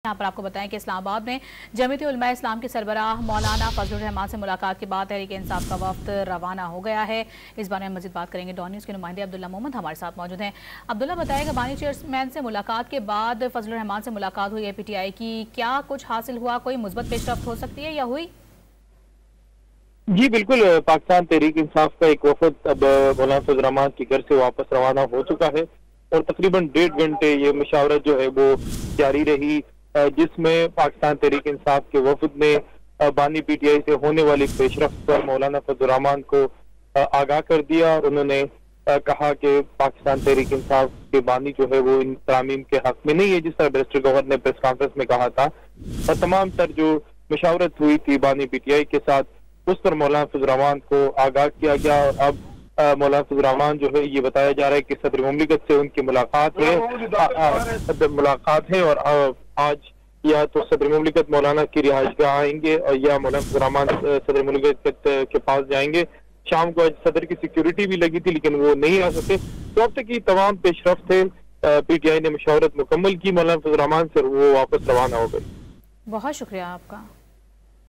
यहाँ पर आपको बताएं कि इस्लामाबाद में जमीयत उलमा इस्लाम के सरबराह मौलाना फजलुर रहमान से मुलाकात के बाद तहरीक इंसाफ का वफ्द रवाना हो गया है। इस बारे में मजीद बात करेंगे। डॉन न्यूज़ के नुमाइंदे अब्दुल्ला मोहम्मद हमारे साथ मौजूद हैं। अब्दुल्ला, बताएगा बानी चेयरमैन से मुलाकात के बाद फजलुर रहमान से मुलाकात हुई है PTI की, क्या कुछ हासिल हुआ, कोई मुस्बत पेशरफ्त हो सकती है या हुई? जी बिल्कुल, पाकिस्तान तहरीक इंसाफ का एक वफद अब मौलाना फजलुर रहमान के घर से वापस रवाना हो चुका है और तकरीबन 1.5 घंटे ये मुशावरत जो है वो जारी रही, जिसमें पाकिस्तान तहरीक इंसाफ के वफद ने बानी PTI से होने वाली पेशरफ्त पर मौलाना फजलुर रहमान को आगाह कर दिया और उन्होंने कहा कि पाकिस्तान तहरीक इंसाफ के बानी जो है वो इन तरामीम के हक में नहीं है, जिस तरह बैरिस्टर गौहर ने प्रेस कॉन्फ्रेंस में कहा था। और तमाम तर जो मुशावरत हुई थी बानी PTI के साथ, उस पर मौलाना फजलुर रहमान को आगाह किया गया और अब मौलाना फजलुर रहमान जो है ये बताया जा रहा है कि सदर मुमलिकत से उनकी मुलाकात है और आज या तो सदर मुमलिकत मौलाना की रिहाइशगाह आएंगे और या मौलाना फजलुर रहमान सदर मुमलिकत के पास जाएंगे। शाम को आज सदर की सिक्योरिटी भी लगी थी लेकिन वो नहीं आ सके। तो अब तक की तमाम पेशरफ्त थे, PTI ने मुशावरत मुकम्मल की मौलाना फजलुर रहमान से, वो वापस रवाना हो गई। बहुत शुक्रिया आपका।